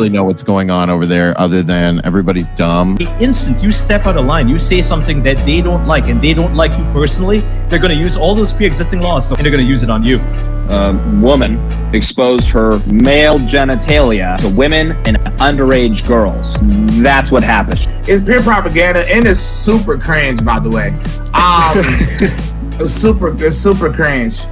really know what's going on over there other than everybody's dumb. The instant you step out of line, you say something that they don't like and they don't like you personally, they're going to use all those pre-existing laws and they're going to use it on you. A woman exposed her male genitalia to women and underage girls. That's what happened. It's pure propaganda and it's super cringe, by the way. It's super cringe.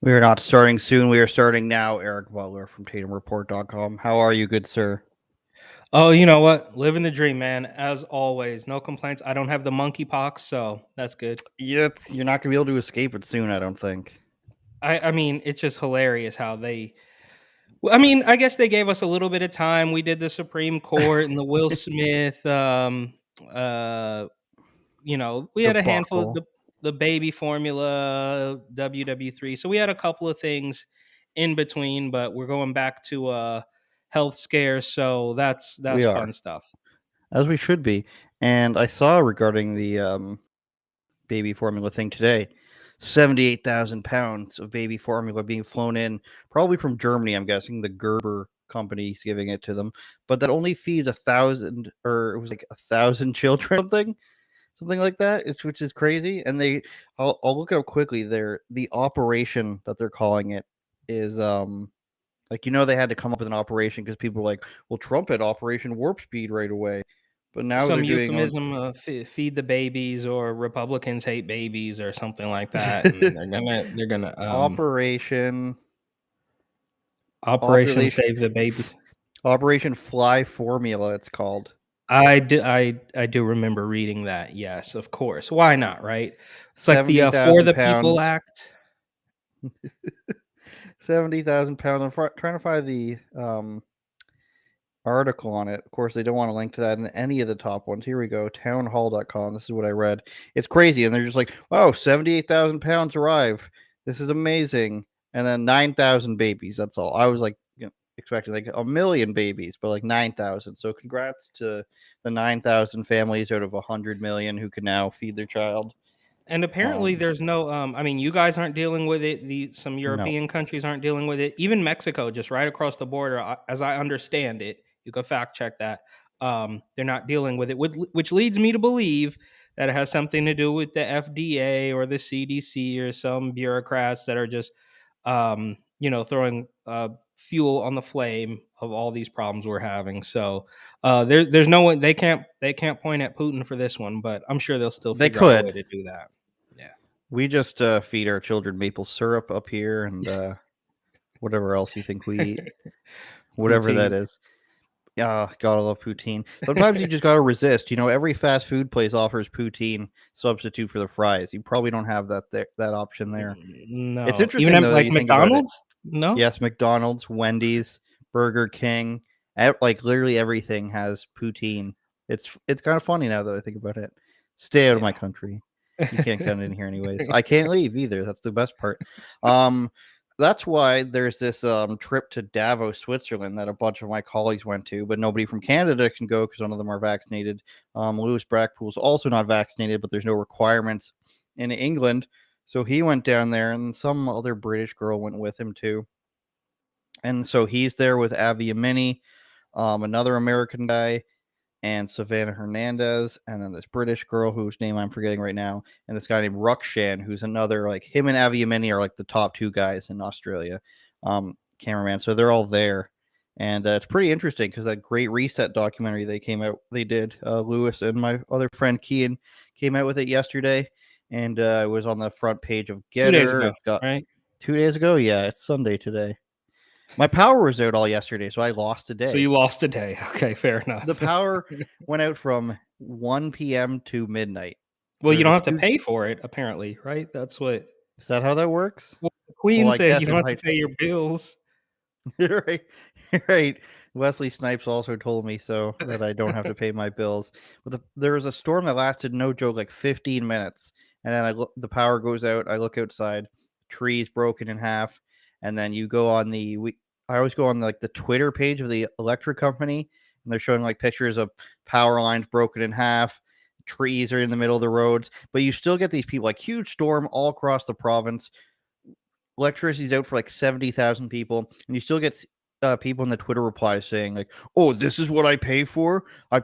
We are not starting soon. We are starting now. Eric Butler from TatumReport.com. How are you, good sir? Oh, you know what? Living the dream, man. As always, no complaints. I don't have the monkeypox, so that's good. You're not going to be able to escape it soon, I don't think. I mean, it's just hilarious how they... I mean, I guess they gave us a little bit of time. We did the Supreme Court and the Will Smith, we had a handful of the baby formula, WW3. So we had a couple of things in between, but we're going back to health scares. So that's fun stuff. As we should be. And I saw regarding the baby formula thing today, 78,000 pounds of baby formula being flown in, probably from Germany, I'm guessing. The Gerber company's giving it to them. But that only feeds 1,000, or it was like 1,000 children, something like that, which is crazy. And I'll look it up quickly. The operation that they're calling it is they had to come up with an operation because people were like, well, Trump had Operation Warp Speed right away. But now some euphemism, feed the babies, or Republicans hate babies, or something like that. And they're gonna Operation Save the Babies. Operation Fly Formula, it's called. I do remember reading that. Yes, of course. Why not? Right? It's like the For the People Act. 70,000 pounds. I'm trying to find the article on it. Of course, they don't want to link to that in any of the top ones. Here we go. Townhall.com. This is what I read. It's crazy. And they're just like, wow, 78,000 pounds arrive. This is amazing. And then 9,000 babies. That's all. I was like, expecting like 1 million babies, but like 9,000. So congrats to the 9,000 families out of 100 million who can now feed their child. And apparently there's no, you guys aren't dealing with it. Some European countries aren't dealing with it. Even Mexico, just right across the border, as I understand it, you can fact check that. They're not dealing with it, which leads me to believe that it has something to do with the FDA or the CDC or some bureaucrats that are just, throwing fuel on the flame of all these problems we're having. So there's no one, they can't point at Putin for this one, but I'm sure they'll still figure out a way to do that. Yeah, we just feed our children maple syrup up here and whatever else you think we eat, whatever that is. Yeah, gotta love poutine. Sometimes you just gotta resist. Every fast food place offers poutine substitute for the fries. You probably don't have that option there. No, it's interesting. Even like McDonald's. No. Yes, McDonald's, Wendy's, Burger King, like literally everything has poutine. It's kind of funny now that I think about it. Stay out of my country. You can't come in here anyways. I can't leave either. That's the best part. That's why there's this trip to Davos, Switzerland that a bunch of my colleagues went to, but nobody from Canada can go because none of them are vaccinated. Lewis Brackpool's also not vaccinated, but there's no requirements in England. So he went down there, and some other British girl went with him too. And so he's there with Avi Yemini, another American guy, and Savannah Hernandez, and then this British girl whose name I'm forgetting right now, and this guy named Rukshan, who's another, like, him and Avi Yemini are like the top two guys in Australia, cameraman. So they're all there, and it's pretty interesting because that Great Reset documentary they did, Lewis and my other friend Kian came out with it yesterday, and it was on the front page of Getter. 2 days ago, right? 2 days ago? Yeah, it's Sunday today. My power was out all yesterday, so I lost a day. So you lost a day. Okay, fair enough. The power went out from 1 p.m. to midnight. Well, you don't have to pay for it, apparently, right? That's what... Is that how that works? Well, the Queen said you don't have to pay your bills. Right. Wesley Snipes also told me so, that I don't have to pay my bills. But there was a storm that lasted, no joke, like 15 minutes. And then the power goes out. I look outside, trees broken in half. And then you go on I always go on the Twitter page of the electric company, and they're showing like pictures of power lines broken in half, trees are in the middle of the roads, but you still get these people, like huge storm all across the province. Electricity's out for like 70,000 people, and you still get people in the Twitter replies saying like, "Oh, this is what I pay for. I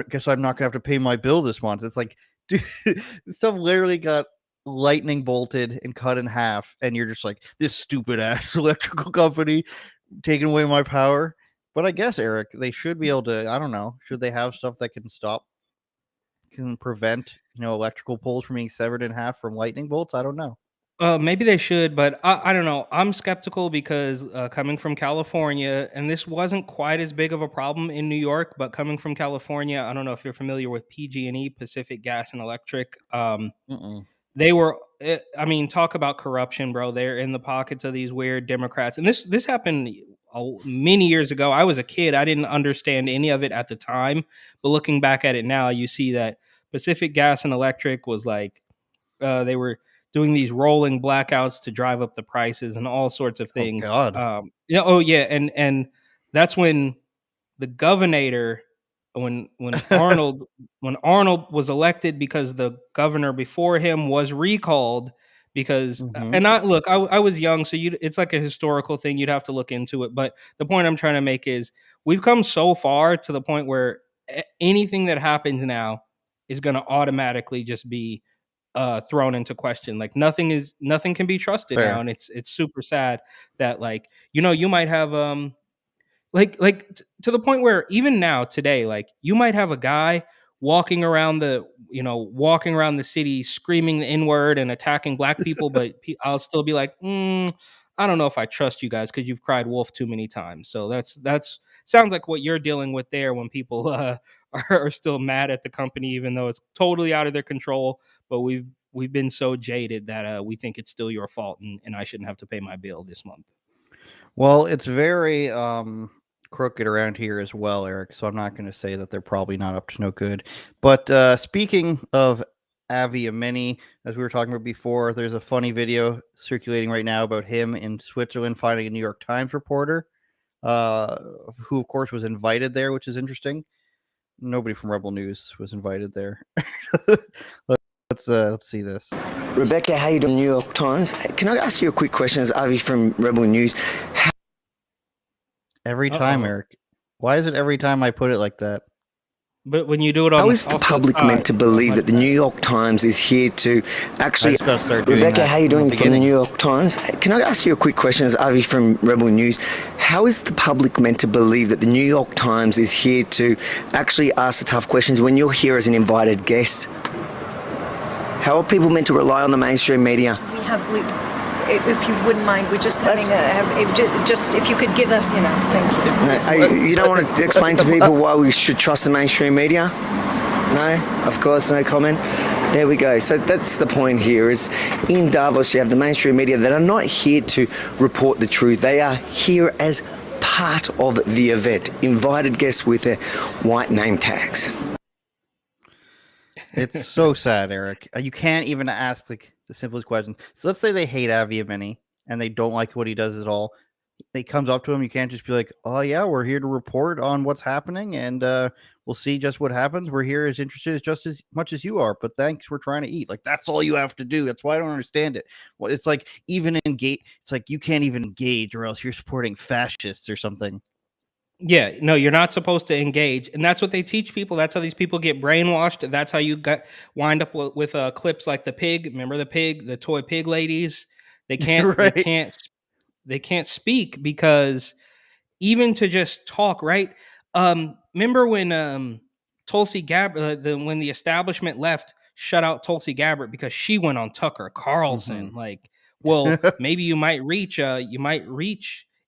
guess I'm not gonna have to pay my bill this month." It's like, dude, this stuff literally got lightning bolted and cut in half, and you're just like, this stupid ass electrical company taking away my power. But I guess, Eric, they should be able to. I don't know. Should they have stuff that can prevent electrical poles from being severed in half from lightning bolts? I don't know. Maybe they should, but I don't know. I'm skeptical because coming from California, and this wasn't quite as big of a problem in New York, but coming from California, I don't know if you're familiar with PG&E, Pacific Gas and Electric. They were, I mean, talk about corruption, bro. They're in the pockets of these weird Democrats, and this happened many years ago. I was a kid. I didn't understand any of it at the time, but looking back at it now, you see that Pacific Gas and Electric was like they were doing these rolling blackouts to drive up the prices and all sorts of things. Oh God. Oh yeah, and that's when the governor, when Arnold was elected, because the governor before him was recalled because and I was young, so it's like a historical thing. You'd have to look into it, but the point I'm trying to make is we've come so far to the point where anything that happens now is going to automatically just be thrown into question. Like nothing can be trusted Fair. now, and it's super sad that like you might have to the point where even now today, like you might have a guy walking around the city screaming the N-word and attacking black people, but I'll still be like, I don't know if I trust you guys because you've cried wolf too many times. So that's sounds like what you're dealing with there when people are still mad at the company, even though it's totally out of their control. But we've been so jaded that we think it's still your fault, and I shouldn't have to pay my bill this month. Well, it's very crooked around here as well, Eric. So I'm not going to say that they're probably not up to no good. But speaking of Avi Yemini, as we were talking about before, there's a funny video circulating right now about him in Switzerland finding a New York Times reporter, who of course was invited there, which is interesting. Nobody from Rebel News was invited there. Let's see this. Rebecca, how you doing, New York Times? Can I ask you a quick question as Avi from Rebel News? Every time, Eric. Why is it every time I put it like that? But when you do it on how is the public meant to believe that the New York Times is here to actually... Rebecca, how you doing from the New York Times? Can I ask you a quick question as Avi from Rebel News? How is the public meant to believe that the New York Times is here to actually ask the tough questions when you're here as an invited guest? How are people meant to rely on the mainstream media? If you wouldn't mind, we're just having just if you could give us, thank you. You don't want to explain to people why we should trust the mainstream media? No? Of course, no comment. There we go. So that's the point here is in Davos, you have the mainstream media that are not here to report the truth. They are here as part of the event, invited guests with their white name tags. It's so sad, Eric. You can't even ask the simplest question. So let's say they hate Avi Yemini and they don't like what he does at all. They comes up to him. You can't just be like, "Oh yeah, we're here to report on what's happening, and we'll see just what happens. We're here as interested just as much as you are, but thanks, we're trying to eat." Like that's all you have to do. That's why I don't understand it. Well, it's like even engage. It's like you can't even engage, or else you're supporting fascists or something. Yeah, no, you're not supposed to engage, and that's what they teach people. That's how these people get brainwashed. That's how you wind up with clips like the pig. Remember the pig, the toy pig ladies? They can't, right. they can't speak because even to just talk, right? Remember when Tulsi Gabbard, when the establishment left, shut out Tulsi Gabbard because she went on Tucker Carlson. Mm-hmm. Like, well, maybe you might reach.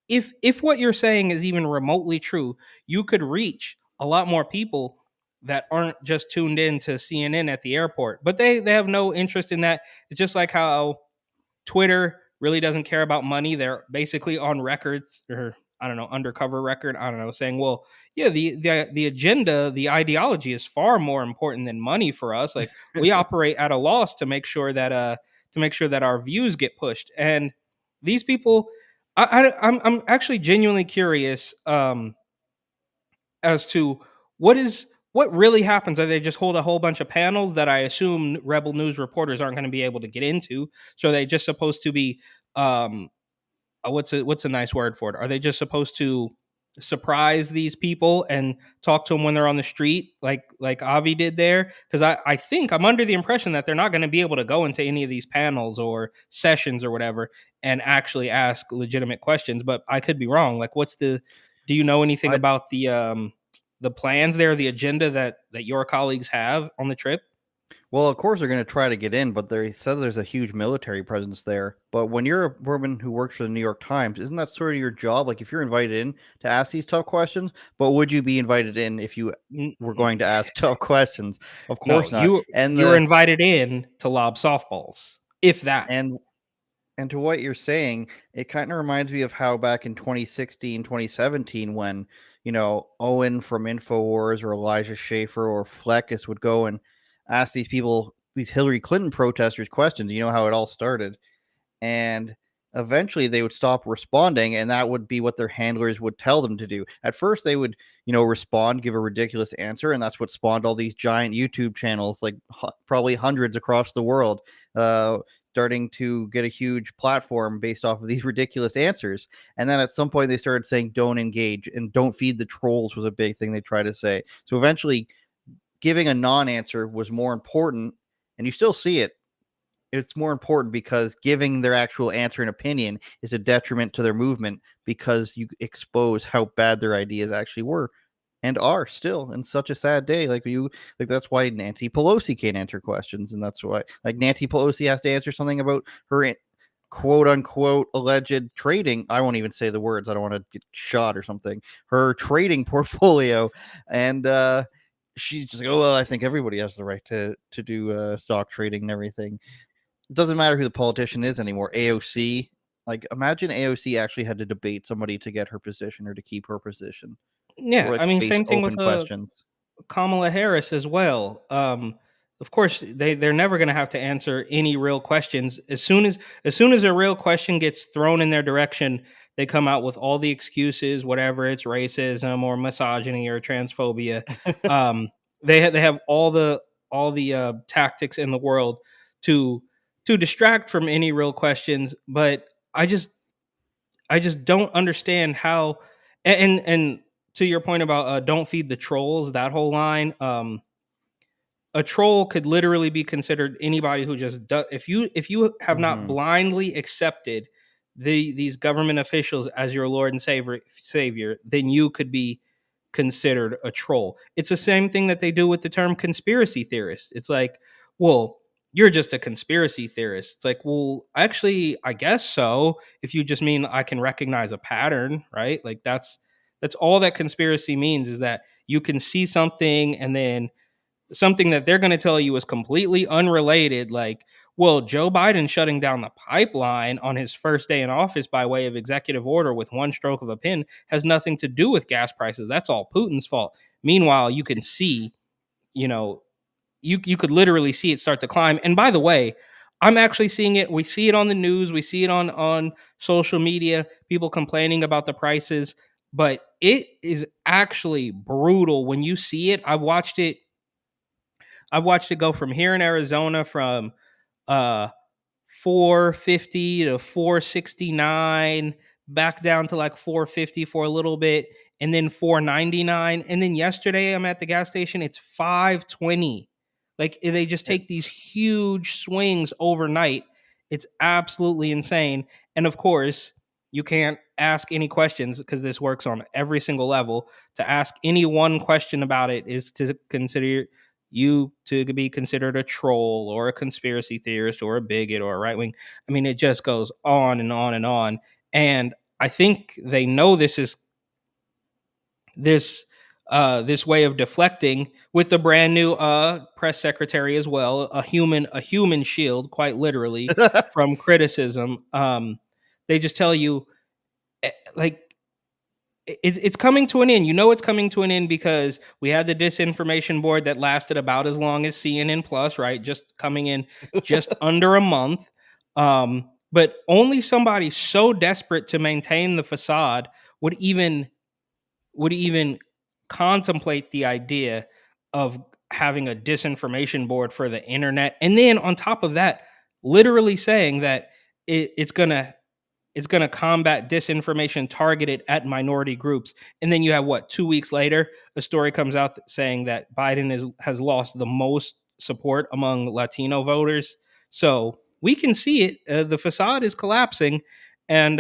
If what you're saying is even remotely true, you could reach a lot more people that aren't just tuned in to CNN at the airport. But they have no interest in that. It's just like how Twitter really doesn't care about money. They're basically on records, or I don't know, undercover record, I don't know, saying, well, yeah, the agenda, the ideology is far more important than money for us. Like we operate at a loss to make sure that our views get pushed. And these people, I'm actually genuinely curious as to what is what really happens? Are they just hold a whole bunch of panels that I assume Rebel News reporters aren't going to be able to get into? So are they just supposed to be what's a nice word for it? Are they just supposed to surprise these people and talk to them when they're on the street, like Avi did there? Because I think I'm under the impression that they're not going to be able to go into any of these panels or sessions or whatever and actually ask legitimate questions. But I could be wrong. Like, do you know anything about the plans there, the agenda that your colleagues have on the trip? Well, of course they're going to try to get in, but they said there's a huge military presence there. But when you're a woman who works for the New York Times, isn't that sort of your job? Like, if you're invited in to ask these tough questions, but would you be invited in if you were going to ask tough questions? Of course not. You were invited in to lob softballs, if that. And to what you're saying, it kind of reminds me of how back in 2016, 2017, when, Owen from InfoWars or Elijah Schaffer or Fleckus would go and ask these people, these Hillary Clinton protesters, questions. You know how it all started. And eventually they would stop responding, and that would be what their handlers would tell them to do. At first they would, respond, give a ridiculous answer, and that's what spawned all these giant YouTube channels, like probably hundreds across the world, starting to get a huge platform based off of these ridiculous answers. And then at some point they started saying don't engage and don't feed the trolls was a big thing they tried to say. So eventually giving a non-answer was more important, and you still see it. It's more important because giving their actual answer and opinion is a detriment to their movement because you expose how bad their ideas actually were and are still in such a sad day. That's why Nancy Pelosi can't answer questions. And that's why Nancy Pelosi has to answer something about her quote unquote alleged trading. I won't even say the words. I don't want to get shot or something. Her trading portfolio. And, she's just like, oh, well, I think everybody has the right to do stock trading and everything. It doesn't matter who the politician is anymore. AOC, imagine AOC actually had to debate somebody to get her position or to keep her position. Yeah, I mean, same thing with questions. Kamala Harris as well. Of course, they're never going to have to answer any real questions. As soon as a real question gets thrown in their direction, they come out with all the excuses, whatever it's racism or misogyny or transphobia. They have all the tactics in the world to distract from any real questions. But I just don't understand how. And to your point about don't feed the trolls, that whole line. A troll could literally be considered anybody who just does. If you have not blindly accepted these government officials as your Lord and Savior, then you could be considered a troll. It's the same thing that they do with the term conspiracy theorist. It's like, well, you're just a conspiracy theorist. It's like, well, actually, I guess so. If you just mean I can recognize a pattern, right? Like that's all that conspiracy means, is that you can see something and then something that they're going to tell you is completely unrelated, like, well, Joe Biden shutting down the pipeline on his first day in office by way of executive order with one stroke of a pen has nothing to do with gas prices. That's all Putin's fault. Meanwhile, you can see, you could literally see it start to climb. And by the way, I'm actually seeing it. We see it on the news. We see it on social media, people complaining about the prices, but it is actually brutal when you see it. I've watched it go from here in Arizona from 450 to 469, back down to like 450 for a little bit, and then 499. And then yesterday I'm at the gas station, it's 520. Like, they just take these huge swings overnight. It's absolutely insane. And of course, you can't ask any questions because this works on every single level. To ask any one question about it is to consider you to be considered a troll or a conspiracy theorist or a bigot or a right wing. I mean, it just goes on and on and on. And I think they know this is this way of deflecting with the brand new press secretary as well, a human shield, quite literally, from criticism. They just tell you, like, it's coming to an end. It's coming to an end because we had the disinformation board that lasted about as long as CNN Plus, right? Just coming in just under a month. But only somebody so desperate to maintain the facade would even contemplate the idea of having a disinformation board for the internet, and then on top of that, literally saying that it's gonna combat disinformation targeted at minority groups. And then you have 2 weeks later, a story comes out saying that Biden has lost the most support among Latino voters. So we can see it. The facade is collapsing. And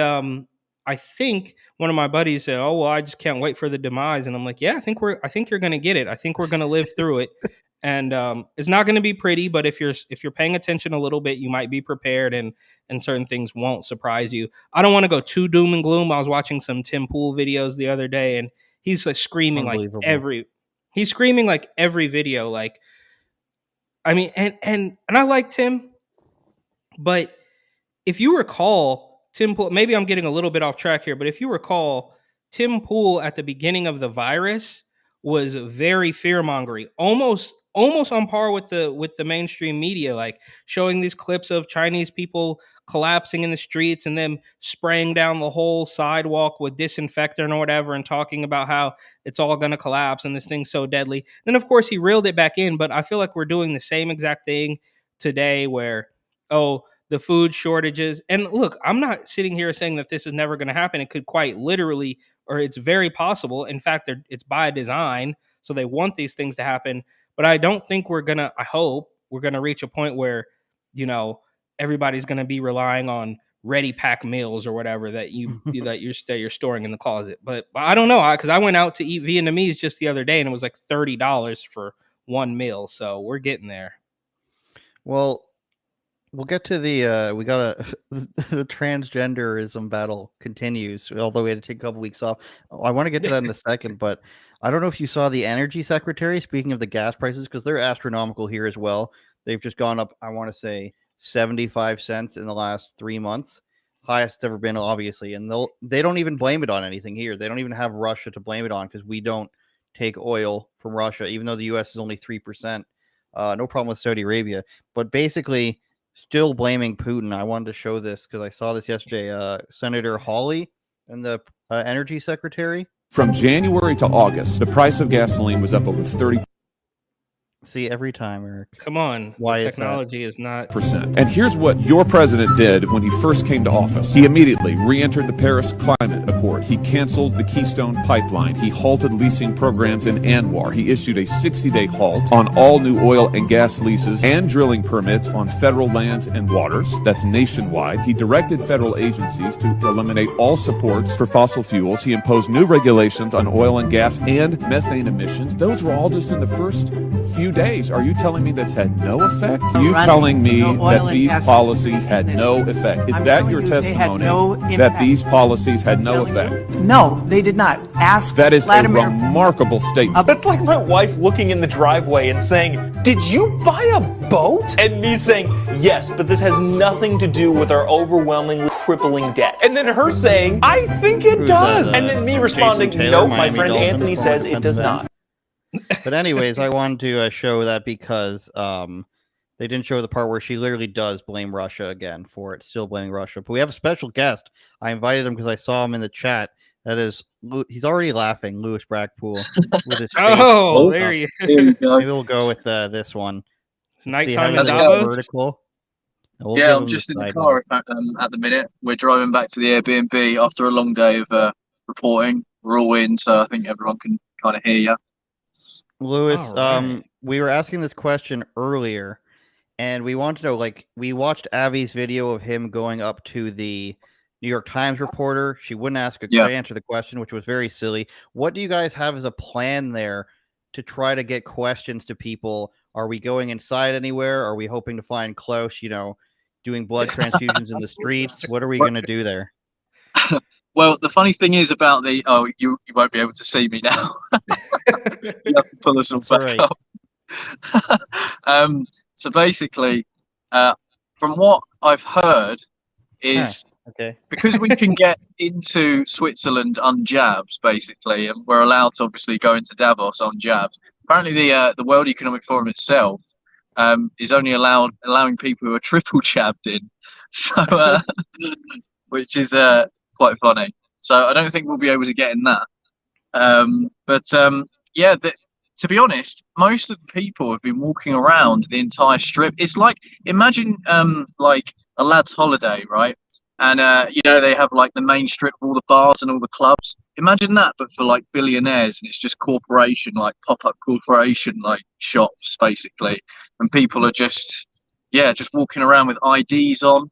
I think one of my buddies said, "Oh, well, I just can't wait for the demise." And I'm like, "Yeah, I think you're going to get it. I think we're going to live through it." And it's not going to be pretty, but if you're paying attention a little bit, you might be prepared, and certain things won't surprise you. I don't want to go too doom and gloom. I was watching some Tim Pool videos the other day, and he's like screaming like every video. Like, I mean, and I like Tim, but if you recall, Tim Pool, maybe I'm getting a little bit off track here, but if you recall, Tim Pool at the beginning of the virus was very fear-mongering, almost on par with the mainstream media, like showing these clips of Chinese people collapsing in the streets and them spraying down the whole sidewalk with disinfectant or whatever, and talking about how it's all going to collapse and this thing's so deadly. Then of course he reeled it back in, but I feel like we're doing the same exact thing today where, the food shortages. And look, I'm not sitting here saying that this is never going to happen. It could quite literally, or it's very possible. In fact, it's by design. So they want these things to happen. But I don't think I hope we're going to reach a point where, everybody's going to be relying on ready pack meals or whatever that you're storing in the closet. But I don't know, because I went out to eat Vietnamese just the other day and it was like $30 for one meal. So we're getting there. Well, we'll get to the the transgenderism battle continues, although we had to take a couple weeks off. I want to get to that in a second, but I don't know if you saw the energy secretary, speaking of the gas prices, because they're astronomical here as well. They've just gone up, I want to say 75 cents in the last 3 months. Highest it's ever been, obviously. And they don't even blame it on anything here. They don't even have Russia to blame it on, because we don't take oil from Russia, even though the U.S. is only 3%. No problem with Saudi Arabia. But basically, still blaming Putin. I wanted to show this because I saw this yesterday. Senator Hawley and the energy secretary. From January to August, the price of gasoline was up over 30%. See, every time, Eric. Come on. Why technology is not percent. And here's what your president did when he first came to office. He immediately re-entered the Paris Climate Accord. He canceled the Keystone Pipeline. He halted leasing programs in Anwar. He issued a 60-day halt on all new oil and gas leases and drilling permits on federal lands and waters. That's nationwide. He directed federal agencies to eliminate all supports for fossil fuels. He imposed new regulations on oil and gas and methane emissions. Those were all just in the first few days. Are you telling me that's had no effect? Are you telling me that these policies had no effect? Is that your testimony that these policies had no effect? No, they did not. Ask That is Vladimir. a remarkable statement. That's like my wife looking in the driveway and saying, "Did you buy a boat?" And me saying, "Yes, but this has nothing to do with our overwhelmingly crippling debt." And then her saying, "I think it does." And then me responding, "Nope, my friend Anthony says it does not." But anyways, I wanted to show that because they didn't show the part where she literally does blame Russia again for it, still blaming Russia. But we have a special guest. I invited him because I saw him in the chat. That is, he's already laughing, Louis Brackpool, with his face. Oh, there you go. Maybe we'll go with this one. It's nighttime in Davos. Vertical. Yeah, I'm just in the car at the minute. We're driving back to the Airbnb after a long day of reporting. We're all in, so I think everyone can kind of hear you. Louis, we were asking this question earlier, and we want to know, like, we watched Avi's video of him going up to the New York Times reporter. She wouldn't answer the question, which was very silly. What do you guys have as a plan there to try to get questions to people? Are we going inside anywhere? Are we hoping to find Klaus, doing blood transfusions in the streets? What are we going to do there? Well, the funny thing is about you won't be able to see me now. You have to pull us all back up. So basically, from what I've heard, is because we can get into Switzerland unjabbed, basically, and we're allowed to obviously go into Davos unjabbed. Apparently, the World Economic Forum itself is only allowing people who are triple jabbed in, so which is quite funny. So I don't think we'll be able to get in that. to be honest, most of the people have been walking around the entire strip. It's like, imagine like a lad's holiday, right? And they have like the main strip, all the bars and all the clubs. Imagine that, but for like billionaires, and it's just corporation, like pop-up corporation, like shops, basically. And people are just walking around with IDs on,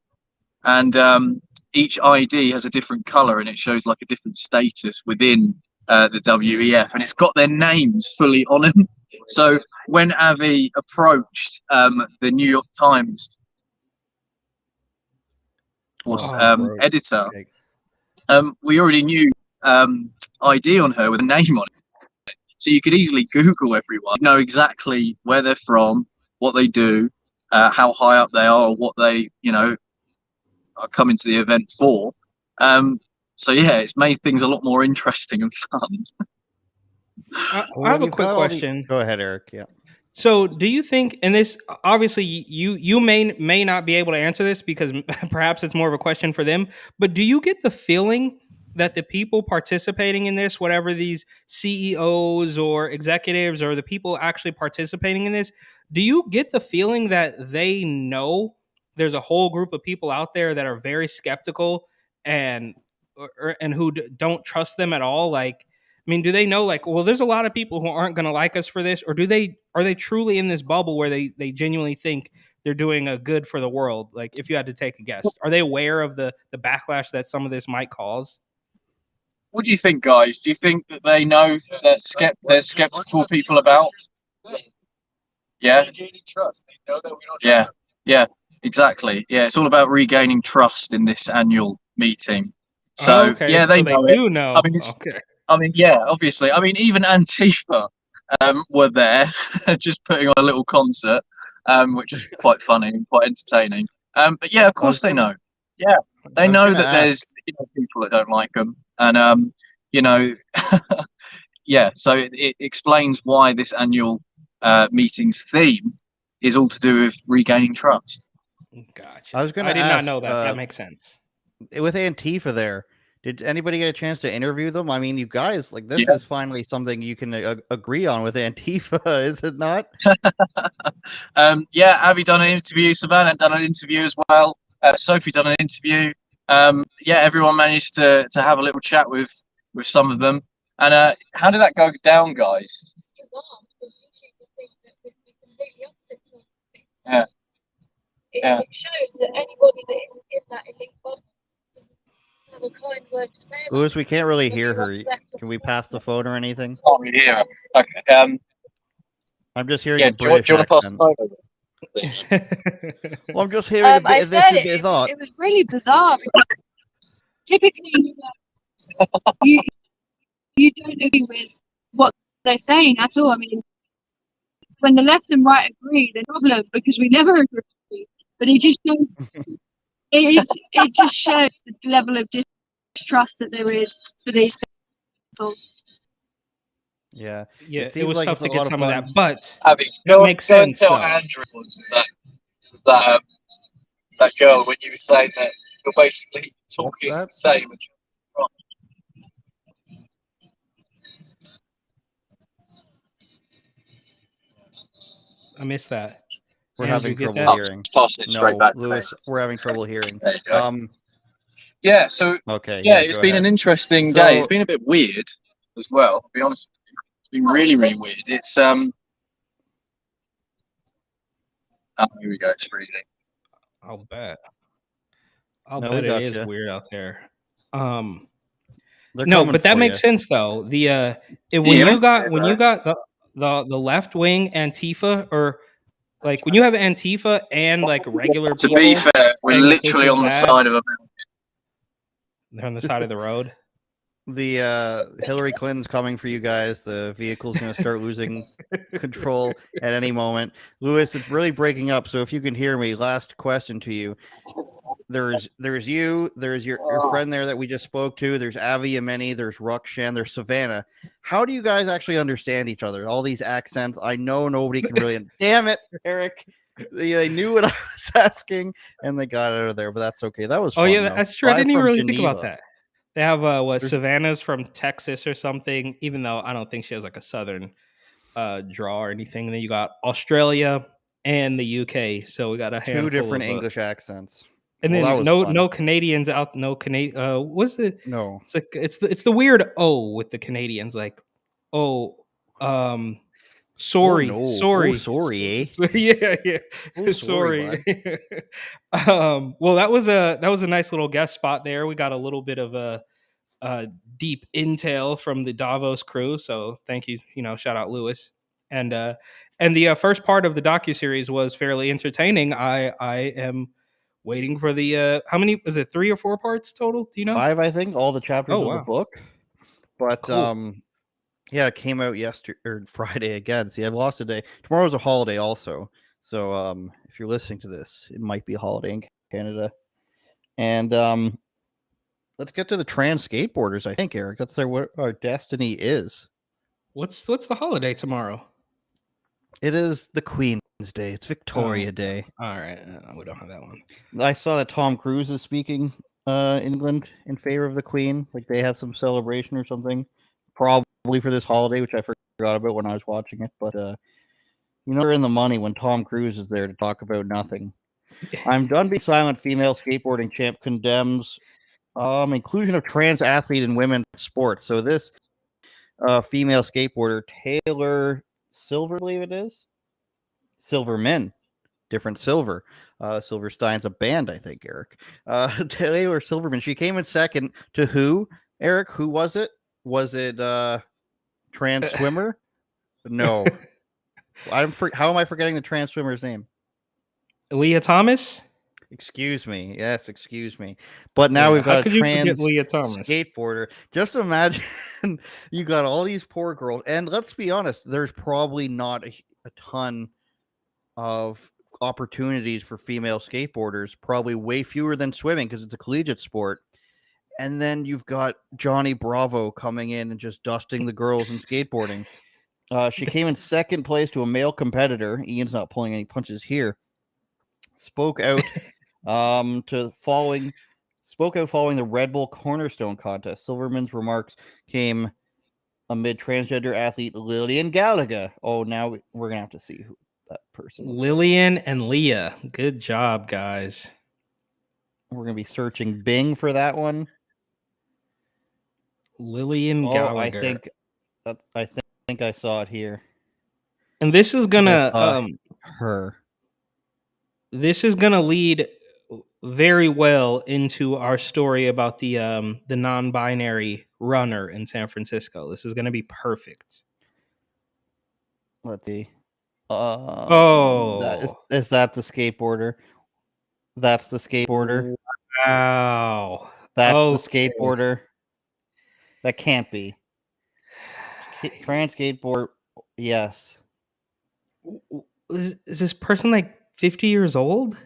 and each ID has a different color, and it shows like a different status within the WEF, and it's got their names fully on them. So when Avi approached the New York Times editor, we already knew ID on her with a name on it, so you could easily Google everyone, know exactly where they're from, what they do, how high up they are, or what they are coming to the event for. So yeah, it's made things a lot more interesting and fun. I have a quick question. Go ahead, Eric. Yeah. So, do you think, and this obviously you may not be able to answer this because perhaps it's more of a question for them, but do you get the feeling that the people participating in this, whatever these CEOs or executives or the people actually participating in this, do you get the feeling that they know there's a whole group of people out there that are very skeptical and who don't trust them at all? Like, I mean, do they know, like, well, there's a lot of people who aren't going to like us for this, or are they truly in this bubble where they genuinely think they're doing a good for the world? Like, if you had to take a guess, are they aware of the backlash that some of this might cause? What do you think, guys? Do you think that they know that there's skeptical people about? Yeah. Yeah, exactly. Yeah, it's all about regaining trust in this annual meeting. So yeah, they do know. I mean, yeah, obviously. I mean, even Antifa were there, just putting on a little concert, which is quite funny and quite entertaining. But yeah, of course they know. Yeah, they know that there's people that don't like them, and yeah. So it explains why this annual meeting's theme is all to do with regaining trust. Gotcha. I did not know that. That makes sense. With Antifa there, did anybody get a chance to interview them? I mean, you guys, like, this is finally something you can agree on with Antifa, is it not? Yeah, Avi done an interview, Savannah done an interview as well, Sophie done an interview. Yeah, everyone managed to have a little chat with some of them. And how did that go down, guys? Yeah. It shows that anybody that isn't in that elite bubble have a kind word to say. Lewis, we can't really hear her. Can we pass the phone or anything? Oh, we hear her. Okay. I'm just hearing a British do you want to pass the phone over? Well, I'm just hearing a bit of this and a bit of that. It was really bizarre. Typically, you don't agree with what they're saying at all. I mean, when the left and right agree, there's a problem because we never agree. But it just shows, it just shows the level of distrust that there is for these people. Yeah, it was tough to get some of that, but Abby, that makes sense. Tell Andrew that girl when you were saying that you're basically talking the same. I missed that. We're having trouble hearing. No, Lewis, we're having trouble hearing. Yeah, so it's been an interesting day. It's been a bit weird as well, to be honest with you. It's been really, really weird. It's oh, here we go, it's freezing. I'll bet it is weird out there. No, but that makes sense though. The when you got the left wing Antifa, or like when you have Antifa and like regular people. To be fair, we're literally on the side of a mountain. They're on the side of the road. The Hillary Clinton's coming for you guys. The vehicle's going to start losing control at any moment. Lewis, it's really breaking up. So if you can hear me, last question to you. There's you. There's your friend there that we just spoke to. There's Avi Yemini. There's Rukshan. There's Savannah. How do you guys actually understand each other? All these accents. I know nobody can really. Damn it, Eric. They knew what I was asking and they got out of there, but that's okay. That was fun, yeah, that's true. I didn't even really think about that. They have Savannah's from Texas or something, even though I don't think she has like a southern draw or anything. And then you got Australia and the UK. So we got a handful two different of, English accents. And then no Canadians out. No Canadian. What's it? No. It's like it's the weird O with the Canadians. Like, sorry, Oh, no. sorry, Oh, sorry, eh? Yeah. Oh, sorry. Well, that was a nice little guest spot there. We got a little bit of a deep intel from the Davos crew. So thank you. Shout out Lewis. And the first part of the docuseries was fairly entertaining. I am waiting for the how many was it, 3 or 4 parts total? Do you know? 5, I think, all the chapters of the wow. book. But Cool. yeah, it came out yesterday or Friday again. See, I've lost a day. Tomorrow's a holiday also. So if you're listening to this, it might be a holiday in Canada. And let's get to the trans skateboarders, I think, Eric. That's what our destiny is. What's the holiday tomorrow? It is the Queen's Day. It's Victoria Day. All right. We don't have that one. I saw that Tom Cruise is speaking England in favor of the Queen. Like they have some celebration or something, probably for this holiday, which I forgot about when I was watching it. But you're in the money when Tom Cruise is there to talk about nothing. I'm done being silent. Female skateboarding champ condemns inclusion of trans athlete in women's sports. So this female skateboarder, Taylor Silver, I believe it is. Silverman. Different Silver. Silverstein's a band, I think, Eric. Taylor Silverman. She came in second to who, Eric? Who was it? Was it trans swimmer? No. How am I forgetting the trans swimmer's name? Leah Thomas? Excuse me. Yes, excuse me. But now we've got a trans skateboarder. Just imagine you got all these poor girls. And let's be honest, there's probably not a ton of opportunities for female skateboarders, probably way fewer than swimming because it's a collegiate sport. And then you've got Johnny Bravo coming in and just dusting the girls in skateboarding. She came in second place to a male competitor. Ian's not pulling any punches here. Spoke out following the Red Bull Cornerstone contest. Silverman's remarks came amid transgender athlete Lillian Gallagher. Oh, now we're gonna have to see who that person is. Lillian and Leah. Good job, guys. We're gonna be searching Bing for that one. Lillian Gallagher. I think I saw it here. And this is gonna her. This is gonna lead very well into our story about the non-binary runner in San Francisco. This is gonna be perfect. Let's see. Is that the skateboarder? That's the skateboarder. Wow. That's the skateboarder. That can't be. Trans skateboard. Yes. Is this person like 50 years old?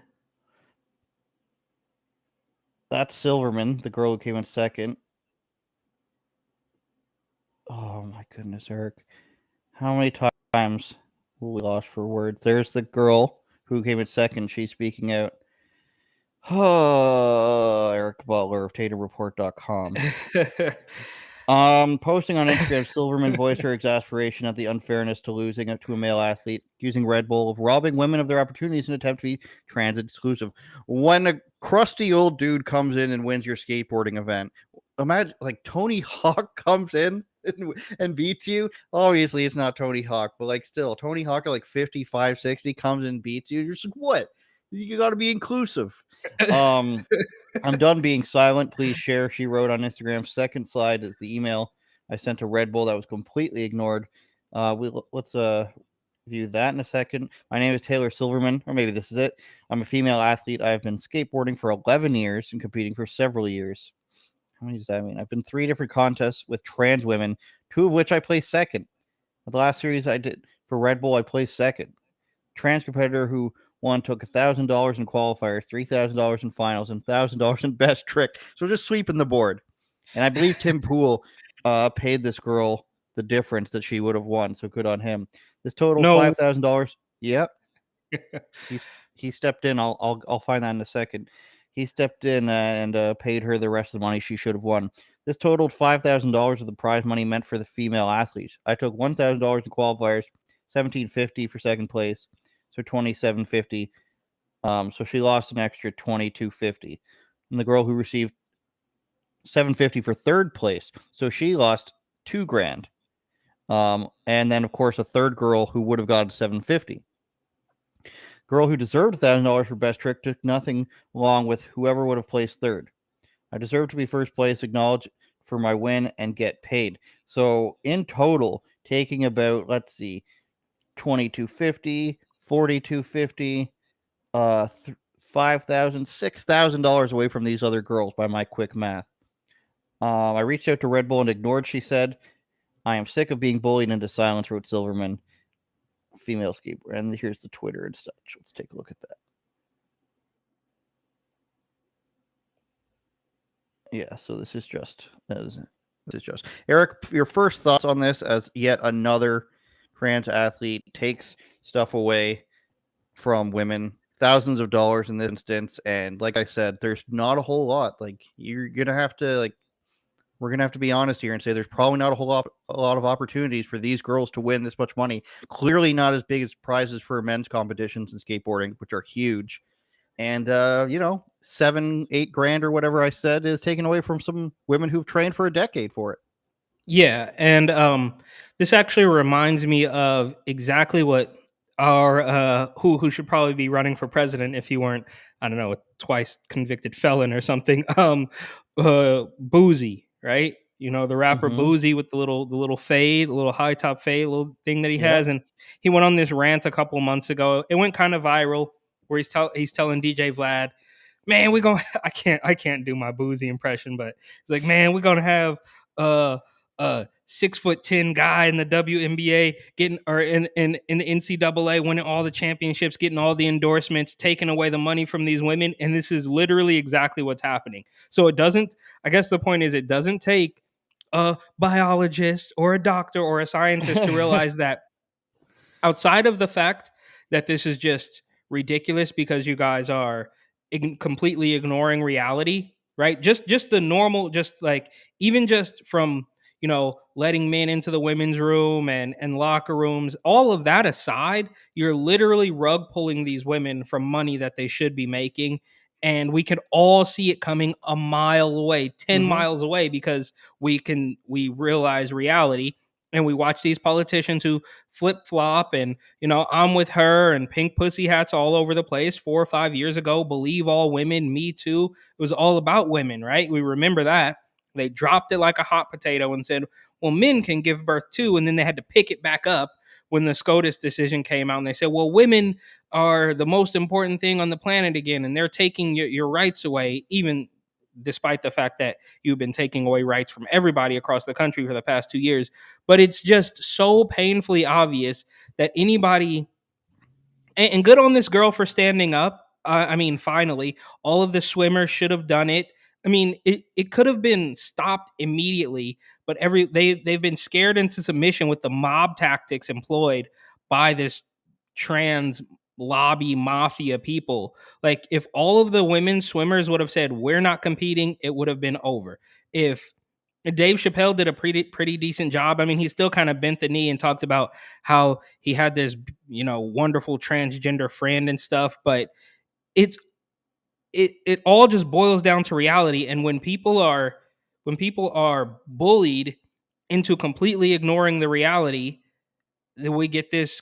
That's Silverman, the girl who came in second. Oh my goodness, Eric. How many times will we lost for words? There's the girl who came in second. She's speaking out. Oh, Eric Butler of TatumReport.com. Posting on Instagram, Silverman voiced her exasperation at the unfairness to losing to a male athlete, accusing Red Bull of robbing women of their opportunities in an attempt to be trans exclusive. When a crusty old dude comes in and wins your skateboarding event, imagine like Tony Hawk comes in and beats you. Obviously, it's not Tony Hawk, but like still, Tony Hawk at like 55, 60 comes and beats you. You're just like, what? You got to be inclusive. I'm done being silent. Please share. She wrote on Instagram. Second slide is the email I sent to Red Bull that was completely ignored. Let's view that in a second. My name is Taylor Silverman, or maybe this is it. I'm a female athlete. I've been skateboarding for 11 years and competing for several years. How many does that mean? I've been 3 different contests with trans women, 2 of which I placed second. The last series I did for Red Bull, I placed second. Trans competitor who won took $1,000 in qualifiers, $3,000 in finals, and $1,000 in best trick. So just sweeping the board. And I believe Tim Pool paid this girl the difference that she would have won. So good on him. This total $5,000. Yep. He stepped in. I'll find that in a second. He stepped in and paid her the rest of the money she should have won. This totaled $5,000 of the prize money meant for the female athlete. I took $1,000 in qualifiers, $1,750 for second place, so $2,750. So she lost an extra $2,250. And the girl who received $750 for third place, so she lost $2,000. And then of course a third girl who would have gotten $750. Girl who deserved $1,000 for best trick took nothing along with whoever would have placed third. I deserve to be first place, acknowledged for my win, and get paid. So in total, taking about, let's see, $2,250, $4,250, $5,000, $6,000 away from these other girls by my quick math. I reached out to Red Bull and ignored, she said. I am sick of being bullied into silence, wrote Silverman, female skateboarder. And here's the Twitter and such. Let's take a look at that. Yeah, so this is just Eric, your first thoughts on this as yet another trans athlete takes stuff away from women, thousands of dollars in this instance, and like I said, there's not a whole lot. Like we're gonna have to be honest here and say there's probably not a lot of opportunities for these girls to win this much money. Clearly not as big as prizes for men's competitions in skateboarding, which are huge. And, $7-8 grand or whatever I said is taken away from some women who've trained for a decade for it. Yeah. And this actually reminds me of exactly what our who should probably be running for president if he weren't, I don't know, a twice convicted felon or something. Boozy, right? You know, the rapper Boozy with the little fade, a little high top fade, little thing that he has. And he went on this rant a couple months ago. It went kind of viral where he's telling DJ Vlad, man, I can't do my Boozy impression, but he's like, man, we're gonna have a 6'10" guy in the WNBA getting, or in the NCAA winning all the championships, getting all the endorsements, taking away the money from these women. And this is literally exactly what's happening. So I guess the point is it doesn't take a biologist or a doctor or a scientist to realize that outside of the fact that this is just ridiculous because you guys are completely ignoring reality, right? Just the normal, just like, even just from, letting men into the women's room and locker rooms, all of that aside, you're literally rug pulling these women from money that they should be making. And we can all see it coming a mile away, 10 miles away, because we realize reality. And we watch these politicians who flip flop and, I'm with her and pink pussy hats all over the place 4 or 5 years ago. Believe all women, me too. It was all about women, right? We remember that. They dropped it like a hot potato and said, well, men can give birth too. And then they had to pick it back up when the SCOTUS decision came out. And they said, well, women are the most important thing on the planet again. And they're taking your rights away, even despite the fact that you've been taking away rights from everybody across the country for the past 2 years. But it's just so painfully obvious that anybody, and good on this girl for standing up. Finally, all of the swimmers should have done it. It could have been stopped immediately, but they've been scared into submission with the mob tactics employed by this trans lobby mafia people. Like, if all of the women swimmers would have said we're not competing, it would have been over. If Dave Chappelle did a pretty decent job. He still kind of bent the knee and talked about how he had this wonderful transgender friend and stuff, but it all just boils down to reality. And when people are bullied into completely ignoring the reality, then we get this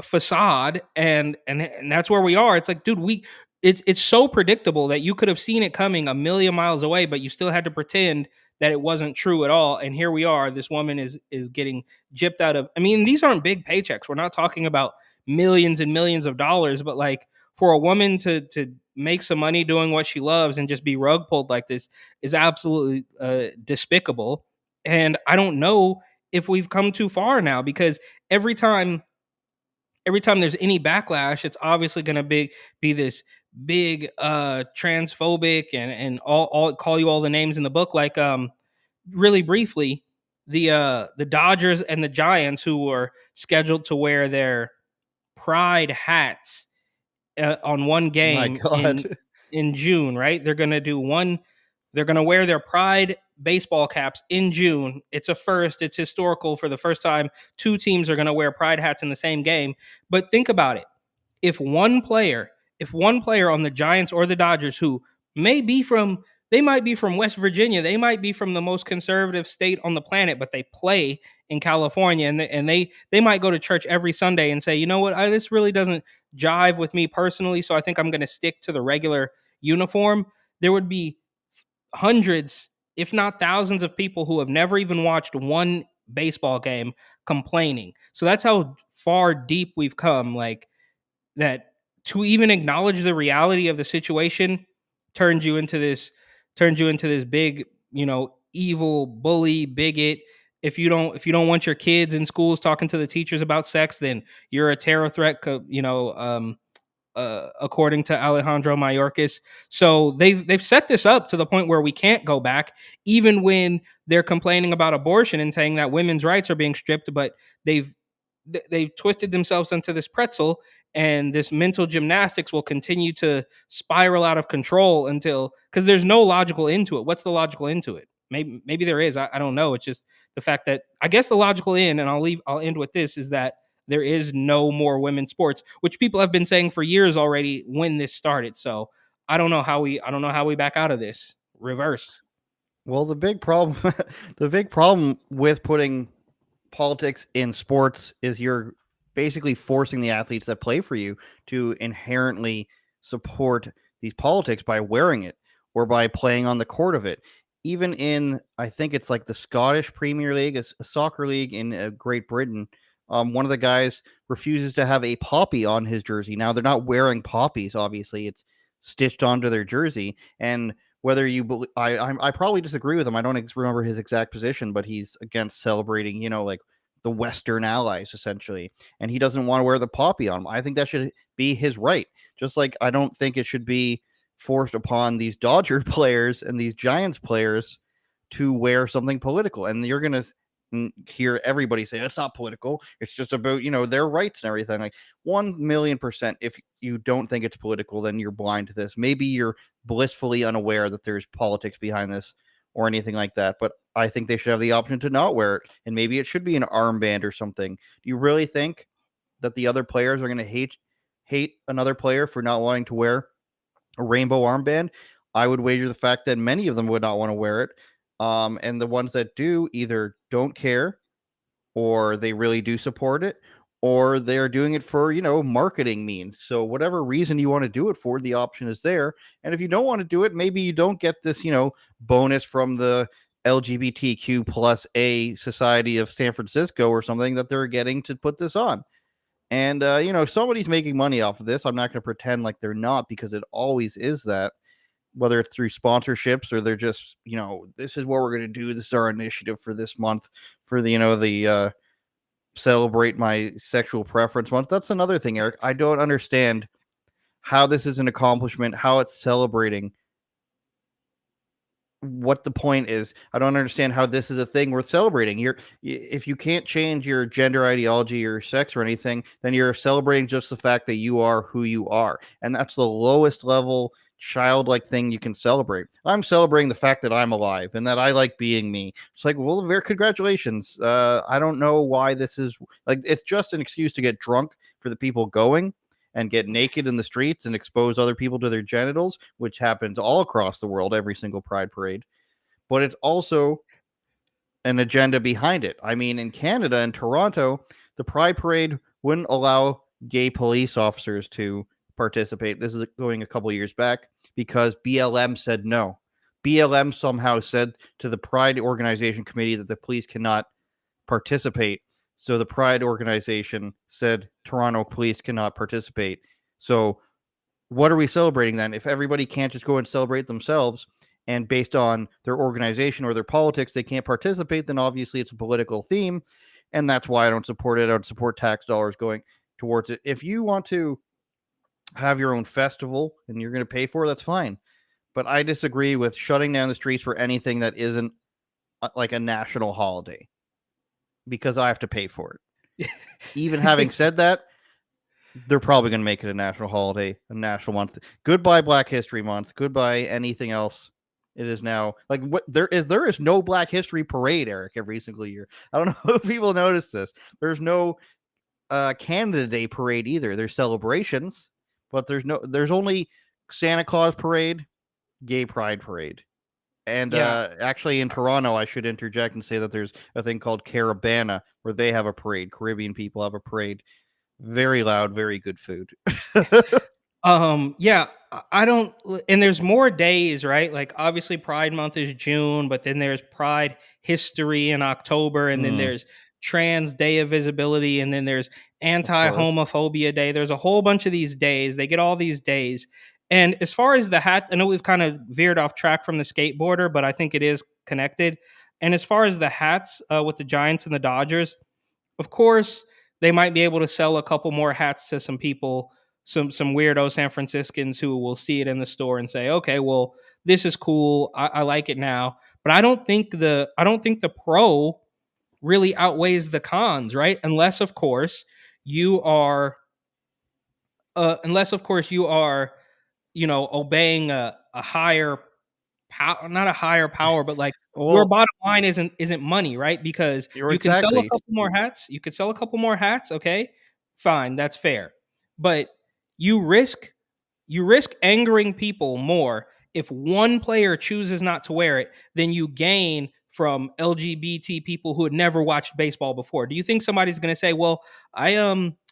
facade, and that's where we are. It's like, dude, it's so predictable that you could have seen it coming a million miles away, but you still had to pretend that it wasn't true at all. And here we are. This woman is getting gypped out of. These aren't big paychecks. We're not talking about millions and millions of dollars, but like, for a woman to make some money doing what she loves and just be rug pulled like this is absolutely despicable. And I don't know if we've come too far now, because every time there's any backlash, it's obviously going to be this big transphobic and all call you all the names in the book. Like, really briefly, the Dodgers and the Giants, who were scheduled to wear their pride hats on one game in June, right? They're going to do one. They're going to wear their Pride baseball caps in June. It's a first. It's historical. For the first time, two teams are going to wear Pride hats in the same game. But think about it. If one player on the Giants or the Dodgers who may be from, they might be from West Virginia, they might be from the most conservative state on the planet, but they play in California, and they might go to church every Sunday and say, you know what, this really doesn't jive with me personally, so I think I'm going to stick to the regular uniform. There would be hundreds, if not thousands, of people who have never even watched one baseball game complaining. So that's how far deep we've come. Like, that to even acknowledge the reality of the situation turns you into this big, evil bully, bigot. If you don't want your kids in schools talking to the teachers about sex, then you're a terror threat, according to Alejandro Mayorkas. So they've set this up to the point where we can't go back, even when they're complaining about abortion and saying that women's rights are being stripped, but they've twisted themselves into this pretzel, and this mental gymnastics will continue to spiral out of control until, because there's no logical end to it. What's the logical end to it? Maybe there is. I don't know. It's just the fact that, I guess, the logical end, and I'll end with this, is that there is no more women's sports, which people have been saying for years already when this started. So I don't know how we back out of this. Reverse. Well, the big problem with putting politics in sports is you're basically forcing the athletes that play for you to inherently support these politics by wearing it or by playing on the court of it. Even in, I think it's like the Scottish Premier League, a soccer league in Great Britain, one of the guys refuses to have a poppy on his jersey. Now, they're not wearing poppies, obviously. It's stitched onto their jersey. And whether you I probably disagree with him. I don't remember his exact position, but he's against celebrating, like the Western allies, essentially. And he doesn't want to wear the poppy on him. I think that should be his right. Just like I don't think it should be forced upon these Dodger players and these Giants players to wear something political. And you're going to hear everybody say it's not political. It's just about, their rights and everything. Like 1,000,000%. If you don't think it's political, then you're blind to this. Maybe you're blissfully unaware that there's politics behind this or anything like that. But I think they should have the option to not wear it. And maybe it should be an armband or something. Do you really think that the other players are going to hate another player for not wanting to wear a rainbow armband? I would wager the fact that many of them would not want to wear it. And the ones that do either don't care, or they really do support it, or they're doing it for, marketing means. So whatever reason you want to do it for, the option is there. And if you don't want to do it, maybe you don't get this, bonus from the LGBTQ plus A Society of San Francisco or something that they're getting to put this on. And, somebody's making money off of this. I'm not going to pretend like they're not, because it always is that. Whether it's through sponsorships or they're just, this is what we're going to do. This is our initiative for this month for the celebrate my sexual preference month. That's another thing, Eric. I don't understand how this is an accomplishment, how it's celebrating, what the point is. I don't understand how this is a thing worth celebrating. If you can't change your gender ideology or sex or anything, then you're celebrating just the fact that you are who you are. And that's the lowest level childlike thing you can celebrate. I'm celebrating the fact that I'm alive and that I like being me. It's like, well, very congratulations. I don't know why this is like, it's just an excuse to get drunk for the people going and get naked in the streets and expose other people to their genitals, which happens all across the world, every single pride parade. But it's also an agenda behind it. I mean, in Canada, in Toronto, the pride parade wouldn't allow gay police officers to participate. This is going a couple years back because BLM said no. BLM somehow said to the Pride Organization Committee that the police cannot participate. So the Pride Organization said Toronto police cannot participate. So what are we celebrating then? If everybody can't just go and celebrate themselves, and based on their organization or their politics, they can't participate, then obviously it's a political theme. And that's why I don't support it. I don't support tax dollars going towards it. If you want to have your own festival and you're going to pay for it, that's fine. But I disagree with shutting down the streets for anything that isn't like a national holiday, because I have to pay for it. Even having said that, They're probably going to make it a national holiday, a national month. Goodbye Black History Month. Goodbye anything else. It is now like what there is no Black History Parade, Eric, every single year. I don't know if people notice this. There's no Canada Day parade either. There's celebrations, but there's only Santa Claus parade, Gay Pride parade. And actually in Toronto, I should interject and say that there's a thing called Carabana where they have a parade. Caribbean people have a parade. Very loud, very good food. Yeah, I don't, and there's more days, right? Like obviously Pride Month is June, but then there's Pride History in October, and then there's Trans Day of Visibility, and then there's Anti-Homophobia Day. There's a whole bunch of these days. They get all these days. And as far as the hats, I know we've kind of veered off track from the skateboarder, but I think it is connected. And as far as the hats with the Giants and the Dodgers, of course, they might be able to sell a couple more hats to some people, some weirdo San Franciscans who will see it in the store and say, okay, well, this is cool. I like it now. But I don't think the pro really outweighs the cons, right? Unless of course you are obeying a higher power, not a higher power, but like your bottom line isn't money, right? Because you can sell a couple more hats. You could sell a couple more hats. Okay, fine, that's fair. But you risk angering people more if one player chooses not to wear it than you gain from LGBT people who had never watched baseball before. Do you think somebody's going to say, well, I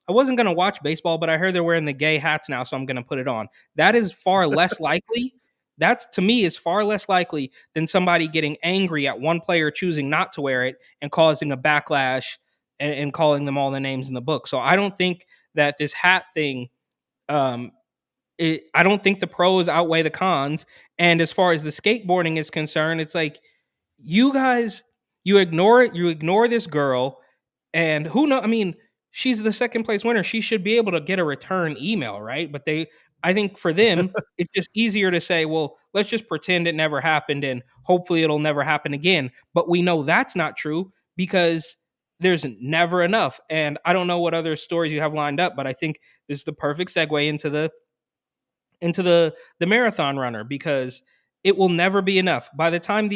wasn't going to watch baseball, but I heard they're wearing the gay hats now, so I'm going to put it on? That is far less likely. That, to me, is far less likely than somebody getting angry at one player choosing not to wear it and causing a backlash and calling them all the names in the book. So I don't think that this hat thing, I don't think the pros outweigh the cons. And as far as the skateboarding is concerned, it's like, you guys, you ignore it. You ignore this girl, and who knows? I mean, she's the second place winner. She should be able to get a return email, right? But I think for them, it's just easier to say, well, let's just pretend it never happened and hopefully it'll never happen again. But we know that's not true because there's never enough. And I don't know what other stories you have lined up, but I think this is the perfect segue into the marathon runner, because it will never be enough. By the time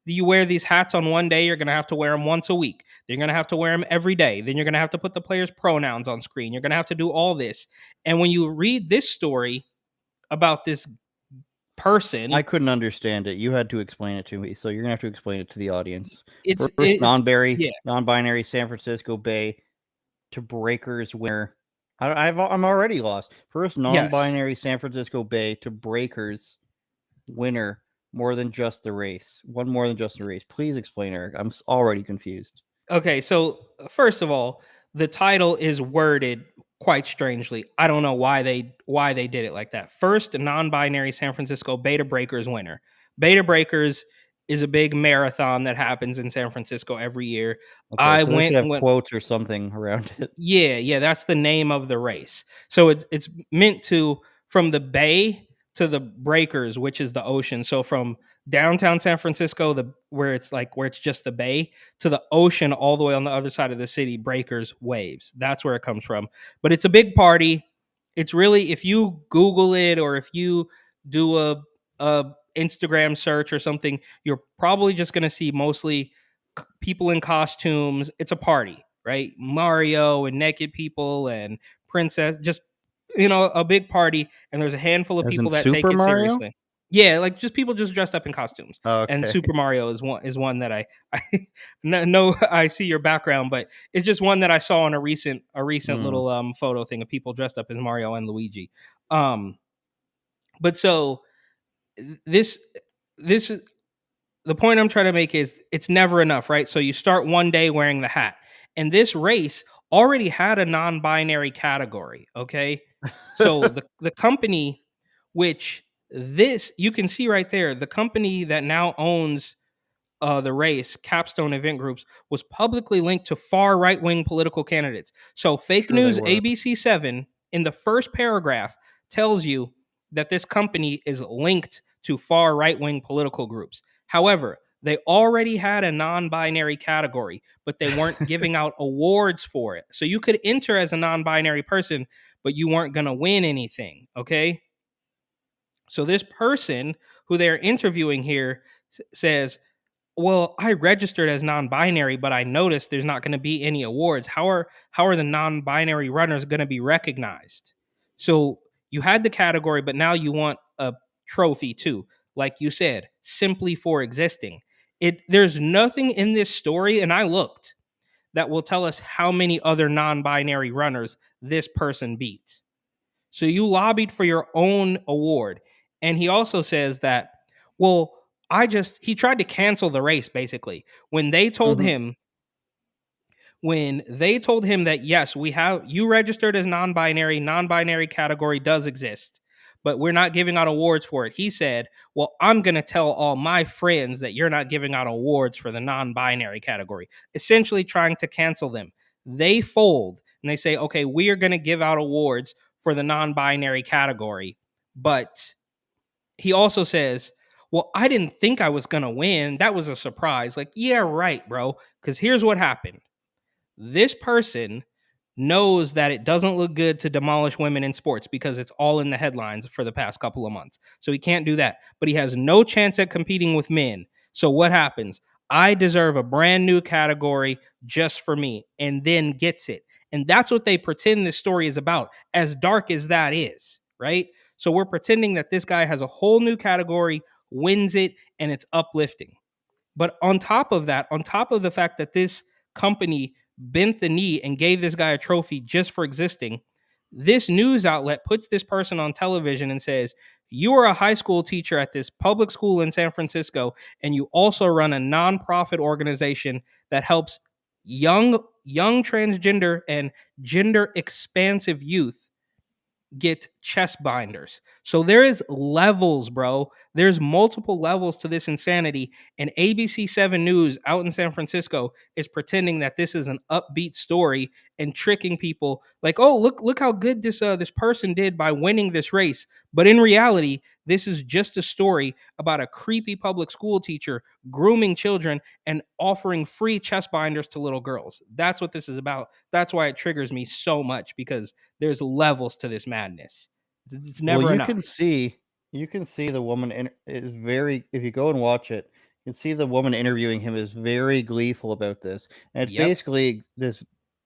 you wear these hats on one day, you're going to have to wear them once a week. You're going to have to wear them every day. Then you're going to have to put the players' pronouns on screen. You're going to have to do all this. And when you read this story about this person, I couldn't understand it. You had to explain it to me, so you're going to have to explain it to the audience. First, non-binary San Francisco Bay to Breakers winner. I'm already lost. First non-binary San Francisco Bay to Breakers winner, more than just the race. One more than just the race. Please explain, Eric. I'm already confused. Okay, so first of all, the title is worded quite strangely. I don't know why they did it like that. First non-binary San Francisco Beta Breakers winner. Beta Breakers is a big marathon that happens in San Francisco every year. Okay, so they should have quotes or something around it. Yeah, that's the name of the race. So it's meant to, from the bay to the breakers, which is the ocean. So from downtown San Francisco, where it's just the bay, to the ocean all the way on the other side of the city, breakers, waves. That's where it comes from. But it's a big party. It's really, if you Google it or if you do a Instagram search or something, you're probably just going to see mostly people in costumes. It's a party, right? Mario and naked people and princess, just, a big party. And there's a handful of people that take it seriously. Yeah, like just people just dressed up in costumes. Okay. And Super Mario is one that I know. I see your background, but it's just one that I saw on a recent little photo thing of people dressed up as Mario and Luigi. But so this is the point I'm trying to make, is it's never enough, right? So you start one day wearing the hat, and this race already had a non-binary category. Okay, so the company, which you can see right there, the company that now owns the race, Capstone Event Groups, was publicly linked to far right-wing political candidates. So fake news ABC7 in the first paragraph tells you that this company is linked to far right-wing political groups. However, They already had a non-binary category, but they weren't giving out awards for it. So you could enter as a non-binary person, but you weren't going to win anything, okay? So this person who they're interviewing here says, well, I registered as non-binary, but I noticed there's not going to be any awards. How are the non-binary runners going to be recognized? So you had the category, but now you want a trophy too. Like you said, simply for existing. There's nothing in this story, and I looked, that will tell us how many other non-binary runners this person beat. So you lobbied for your own award. And he also says that, well, he tried to cancel the race basically. When they told him that, yes, you registered as non-binary category does exist, but we're not giving out awards for it. He said, well, I'm going to tell all my friends that you're not giving out awards for the non-binary category, essentially trying to cancel them. They fold and they say, okay, we are going to give out awards for the non-binary category. But he also says, well, I didn't think I was going to win. That was a surprise. Like, yeah, right, bro. Because here's what happened. This person knows that it doesn't look good to demolish women in sports because it's all in the headlines for the past couple of months. So he can't do that. But he has no chance at competing with men. So what happens? I deserve a brand new category just for me, and then gets it. And that's what they pretend this story is about, as dark as that is, right? So we're pretending that this guy has a whole new category, wins it, and it's uplifting. But on top of that, on top of the fact that this company bent the knee and gave this guy a trophy just for existing, this news outlet puts this person on television and says, you are a high school teacher at this public school in San Francisco, and you also run a nonprofit organization that helps young transgender and gender expansive youth get chest binders. So there is levels, bro. There's multiple levels to this insanity. And ABC 7 News out in San Francisco is pretending that this is an upbeat story and tricking people like, oh, look how good this person did by winning this race. But in reality, this is just a story about a creepy public school teacher grooming children and offering free chest binders to little girls. That's what this is about. That's why it triggers me so much, because there's levels to this madness. It's never enough. You can see the woman is very, if you go and watch it, you can see the woman interviewing him is very gleeful about this. And it's basically, this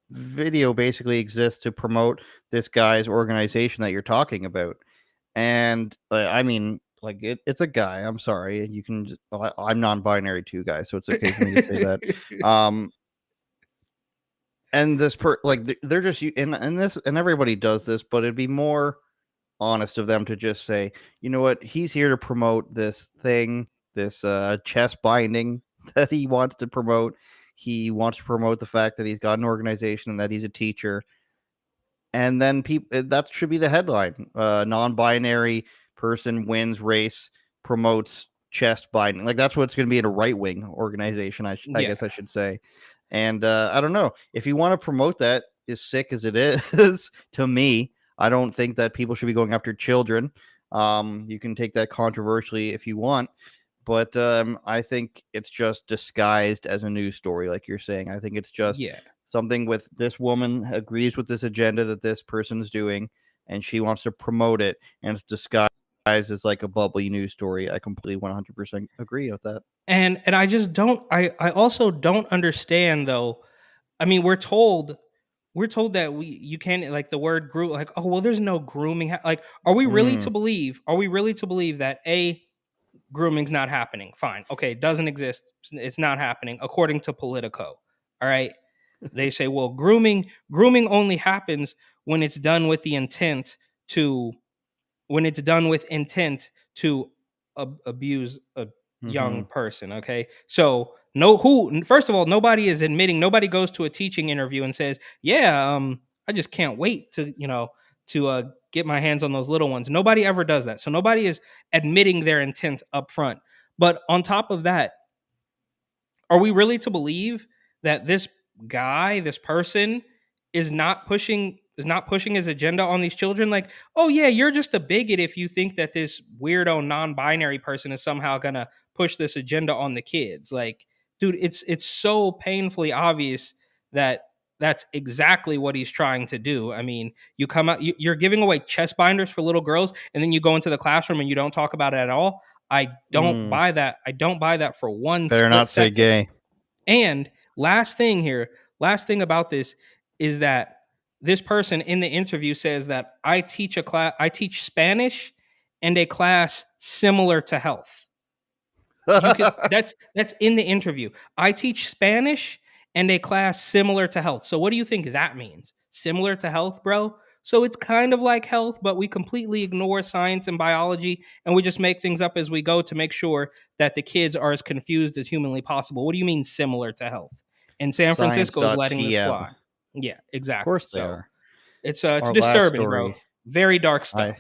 video basically exists to promote this guy's organization that you're talking about. And I mean, like, it's a guy. I'm sorry. You can just, I'm non-binary too, guys, so it's okay for me to say that. And this they're just, and this, and everybody does this, but it'd be more honest of them to just say, you know what, he's here to promote this thing, this chest binding that he wants to promote. He wants to promote the fact that he's got an organization and that he's a teacher. And then that should be the headline. Non-binary person wins race, promotes chest binding. Like, that's what's going to be in a right-wing organization, I guess I should say. And I don't know. If you want to promote that, as sick as it is, to me, I don't think that people should be going after children. You can take that controversially if you want. But I think it's just disguised as a news story, like you're saying. I think it's just something with this woman agrees with this agenda that this person's doing, and she wants to promote it, and it's disguised as like a bubbly news story. I completely 100% agree with that. And I just don't, I also don't understand, though. I mean, we're told that you can't, like, the word groom, like, oh, well, there's no grooming. Like, are we really to believe that grooming's not happening? Fine. Okay. It doesn't exist. It's not happening according to Politico. All right. They say, well, grooming only happens when it's done with the intent to, abuse a young person. Okay. So first of all, nobody is admitting, nobody goes to a teaching interview and says, I just can't wait to get my hands on those little ones. Nobody ever does that. So nobody is admitting their intent up front. But on top of that, are we really to believe that this person is not pushing not pushing his agenda on these children. Like, oh yeah, you're just a bigot if you think that this weirdo non-binary person is somehow gonna push this agenda on the kids. Like, dude, it's so painfully obvious that that's exactly what he's trying to do. I mean, you come out, you're giving away chest binders for little girls, and then you go into the classroom and you don't talk about it at all. I don't buy that. I don't buy that for one Better split not say second. gay. And last thing about this is that this person in the interview says that I teach Spanish and a class similar to health. That's in the interview. I teach Spanish and a class similar to health. So what do you think that means? Similar to health, bro? So it's kind of like health, but we completely ignore science and biology, and we just make things up as we go to make sure that the kids are as confused as humanly possible. What do you mean similar to health? And San Francisco is letting this fly. Yeah, exactly. Of course they are. It's Our disturbing, bro. Very dark stuff.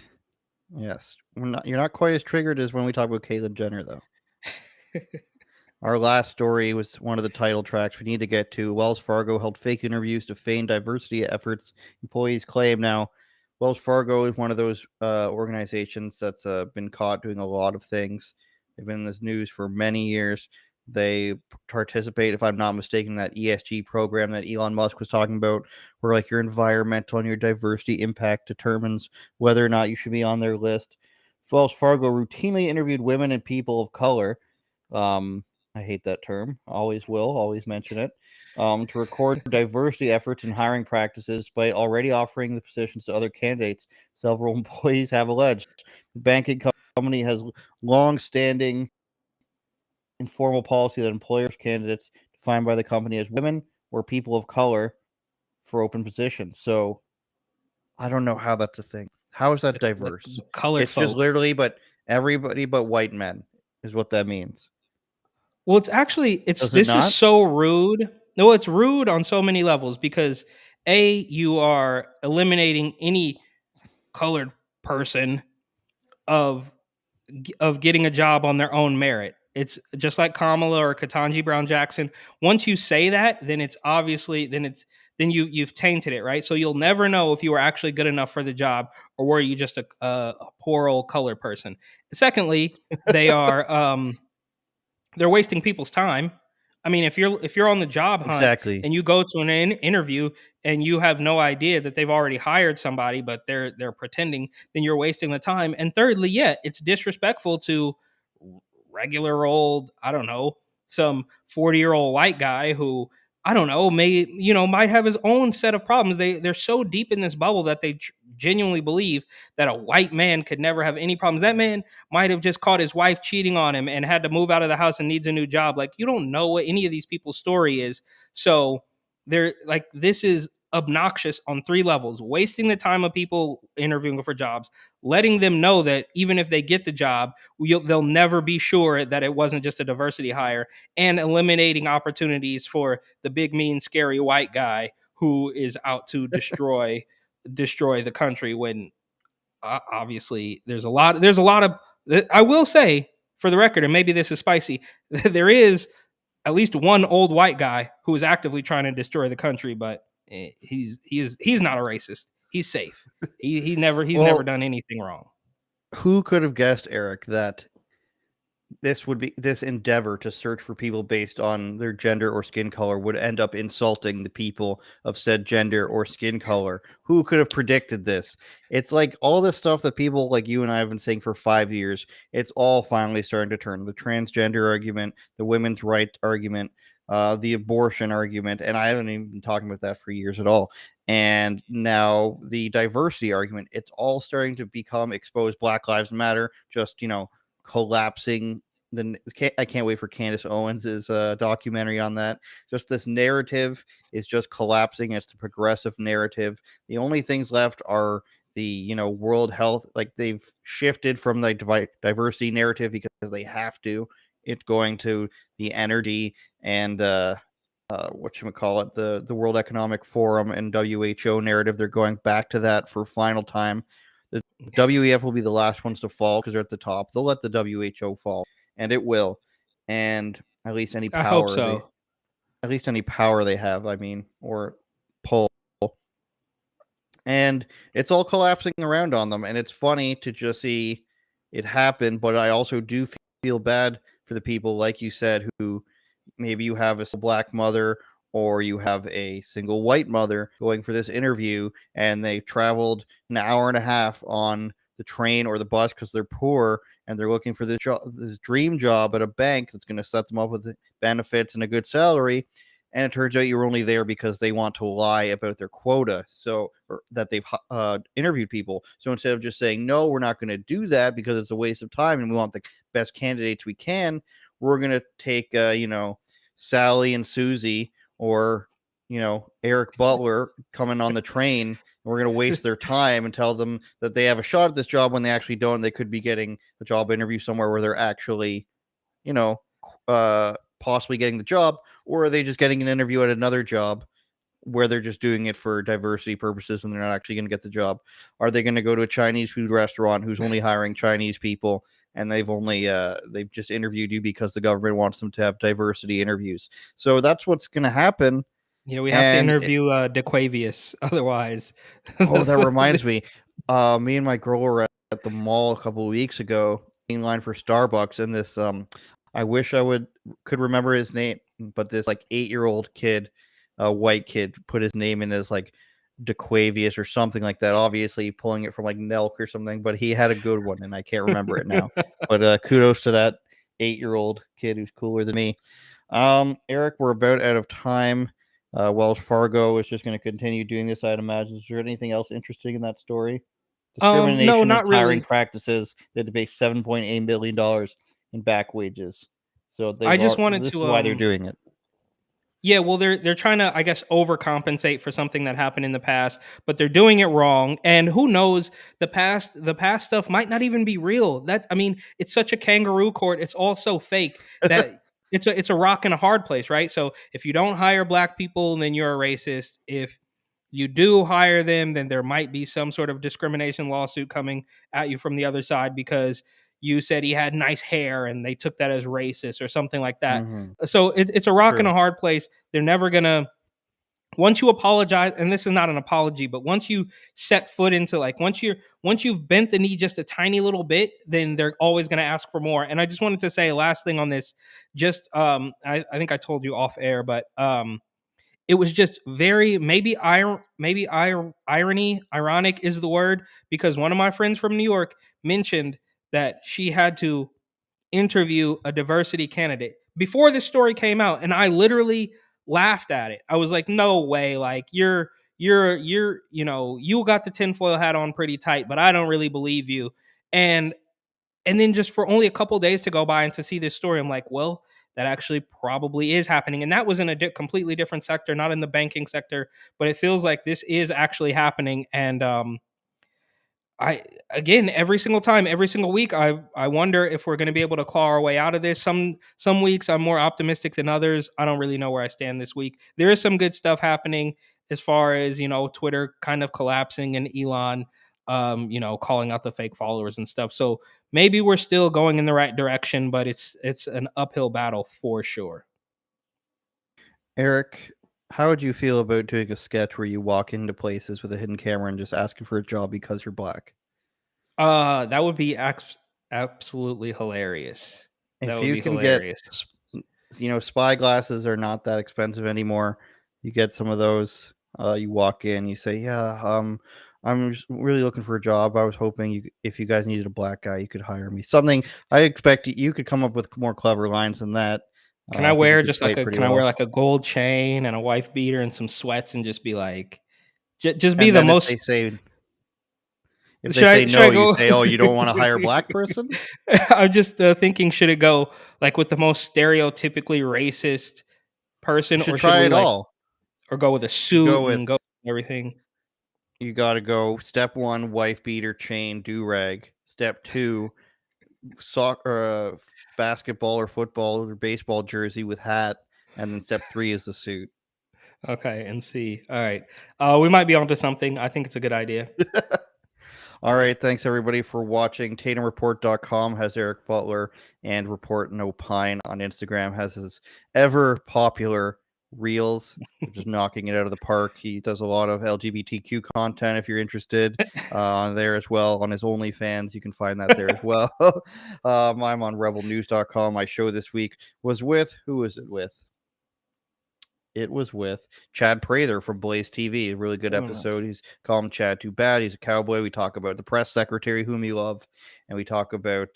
Yes. You're not quite as triggered as when we talk about Caitlyn Jenner, though. Our last story was one of the title tracks we need to get to. Wells Fargo held fake interviews to feign diversity efforts. Employees claim now Wells Fargo is one of those organizations that's been caught doing a lot of things. They've been in this news for many years. They participate, if I'm not mistaken, in that ESG program that Elon Musk was talking about, where like your environmental and your diversity impact determines whether or not you should be on their list. Wells Fargo routinely interviewed women and people of color. I hate that term. Always will. Always mention it. To record diversity efforts and hiring practices by already offering the positions to other candidates. Several employees have alleged the banking company has long-standing informal policy that employers candidates defined by the company as women or people of color for open positions. So I don't know how that's a thing. How is that diverse? The colored it's just literally, but everybody but white men is what that means. Well, it's actually is so rude. No, it's rude on so many levels because you are eliminating any colored person of getting a job on their own merit. It's just like Kamala or Ketanji Brown Jackson. Once you say that, then it's obviously then you've tainted it, right? So you'll never know if you were actually good enough for the job or were you just a poor old colored person. Secondly, they are they're wasting people's time. I mean, if you're on the job hunt and you go to an interview and you have no idea that they've already hired somebody, but they're pretending, then you're wasting the time. And thirdly, yeah, it's disrespectful to regular old, I don't know, some 40-year-old white guy who, I don't know, might have his own set of problems. They're so deep in this bubble that they genuinely believe that a white man could never have any problems. That man might have just caught his wife cheating on him and had to move out of the house and needs a new job. Like, you don't know what any of these people's story is. So they're like, this is obnoxious on 3 levels: wasting the time of people interviewing for jobs, letting them know that even if they get the job, they'll never be sure that it wasn't just a diversity hire, and eliminating opportunities for the big, mean, scary white guy who is out to destroy the country. When obviously there's a lot of, I will say for the record, and maybe this is spicy, there is at least one old white guy who is actively trying to destroy the country, but he's not a racist. He's safe. He's never done anything wrong. Who could have guessed, Eric, that this endeavor to search for people based on their gender or skin color would end up insulting the people of said gender or skin color? Who could have predicted this? It's like all this stuff that people like you and I have been saying for 5 years. It's all finally starting to turn. The transgender argument, the women's rights argument, the abortion argument, and I haven't even been talking about that for years at all. And now the diversity argument, it's all starting to become exposed. Black Lives Matter, just, collapsing. I can't wait for Candace Owens' documentary on that. Just this narrative is just collapsing. It's the progressive narrative. The only things left are the World Health. Like, they've shifted from the diversity narrative because they have to. It's going to the energy and whatchamacallit, the World Economic Forum and WHO narrative. They're going back to that for final time. The WEF will be the last ones to fall because they're at the top. They'll let the WHO fall, and it will. And at least any power, I hope so. At least any power they have, or pull. And it's all collapsing around on them. And it's funny to just see it happen. But I also do feel bad for the people, like you said, who maybe you have a black mother or you have a single white mother going for this interview and they traveled an hour and a half on the train or the bus because they're poor and they're looking for this dream job at a bank that's going to set them up with benefits and a good salary. And it turns out you were only there because they want to lie about their quota, or that they've interviewed people. So instead of just saying, no, we're not going to do that because it's a waste of time and we want the best candidates we can, we're going to take, Sally and Susie or, Eric Butler coming on the train. And we're going to waste their time and tell them that they have a shot at this job when they actually don't. They could be getting a job interview somewhere where they're actually, possibly getting the job, or are they just getting an interview at another job where they're just doing it for diversity purposes and they're not actually going to get the job? Are they going to go to a Chinese food restaurant who's only hiring Chinese people and they've just interviewed you because the government wants them to have diversity interviews? So that's what's going to happen. Yeah, we have to interview DeQuavius otherwise. Oh, that reminds me. Me and my girl were at the mall a couple of weeks ago in line for Starbucks, and this I wish I could remember his name, but this 8-year-old kid, white kid, put his name in as DeQuavius or something like that. Obviously pulling it from Nelk or something, but he had a good one and I can't remember it now. But kudos to that 8-year-old kid who's cooler than me. Eric, we're about out of time. Wells Fargo is just going to continue doing this, I'd imagine. Is there anything else interesting in that story? Discrimination no, not in hiring really. practices. They had to pay $7.8 million in back wages. So I just wanted this to is why they're doing it. Yeah, well, they're trying to, I guess, overcompensate for something that happened in the past, but they're doing it wrong. And who knows, the past stuff might not even be real. It's such a kangaroo court. It's all so fake that it's a rock and a hard place, right? So if you don't hire black people, then you're a racist. If you do hire them, then there might be some sort of discrimination lawsuit coming at you from the other side because you said he had nice hair and they took that as racist or something like that. Mm-hmm. So it's a rock and a hard place. They're never gonna, once you apologize, and this is not an apology, but once you set foot into once you've bent the knee just a tiny little bit, then they're always gonna ask for more. And I just wanted to say last thing on this, just I think I told you off air, but it was just very ironic is the word, because one of my friends from New York mentioned that she had to interview a diversity candidate before this story came out, and I literally laughed at it. I was like, no way, you got the tinfoil hat on pretty tight, but I don't really believe you. And then just for only a couple days to go by and to see this story, I'm like, well, that actually probably is happening. And that was in a completely different sector, not in the banking sector, but it feels like this is actually happening. And every single time, every single week, I wonder if we're going to be able to claw our way out of this. Some weeks I'm more optimistic than others. I don't really know where I stand this week. There is some good stuff happening as far as, Twitter kind of collapsing and Elon, calling out the fake followers and stuff. So maybe we're still going in the right direction, but it's an uphill battle for sure. Eric, how would you feel about doing a sketch where you walk into places with a hidden camera and just asking for a job because you're black? That would be absolutely hilarious. If you can get, spy glasses are not that expensive anymore. You get some of those. You walk in, you say, "Yeah, I'm just really looking for a job. I was hoping if you guys needed a black guy, you could hire me." Something I expect you could come up with more clever lines than that. Can I wear I wear a gold chain and a wife beater and some sweats and just be like, just be the most? If they say no, you say, "Oh, you don't want to hire a black person?" I'm just thinking, should it go with the most stereotypically racist person, or should try it all, or go with a suit and go with everything? You got to go. Step 1, wife beater, chain, do-rag. Step 2, soccer, basketball or football or baseball jersey with hat. And then step 3 is the suit. Okay, and see. All right. We might be onto something. I think it's a good idea. All right. Thanks, everybody, for watching. TatumReport.com has Eric Butler, and Report and Opine on Instagram has his ever popular Reels, just knocking it out of the park. He does a lot of LGBTQ content if you're interested on there as well. On his OnlyFans, you can find that there as well. I'm on rebelnews.com. My show this week was with, who was it with? It was with Chad Prather from Blaze TV. A really good episode. Nice. He's called him Chad Too Bad. He's a cowboy. We talk about the press secretary whom you love, and we talk about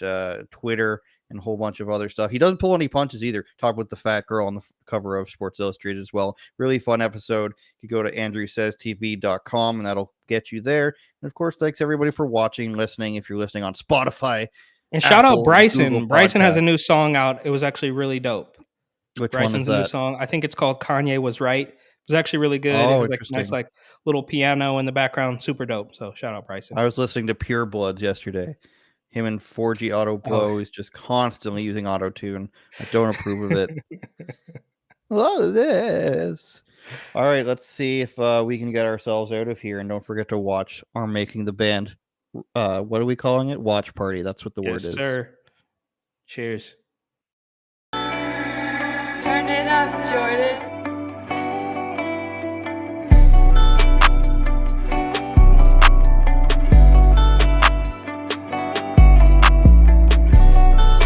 Twitter and a whole bunch of other stuff. He doesn't pull any punches either. Talk with the fat girl on the cover of Sports Illustrated as well. Really fun episode. You can go to andrewsaystv.com and that'll get you there. And of course, thanks everybody for watching, listening. If you're listening on Spotify. And shout out Bryson. Bryson has a new song out. It was actually really dope. Which Bryson's one is that? New song. I think it's called Kanye Was Right. It was actually really good. Oh, it was like nice, like little piano in the background. Super dope. So shout out Bryson. I was listening to Pure Bloods yesterday. Him and 4G Auto Blow is just constantly using auto tune. I don't approve of it. A lot of this. All right, let's see if we can get ourselves out of here. And don't forget to watch our Making the Band. What are we calling it? Watch party. That's what the word is. Sir. Cheers. Turn it up, Jordan.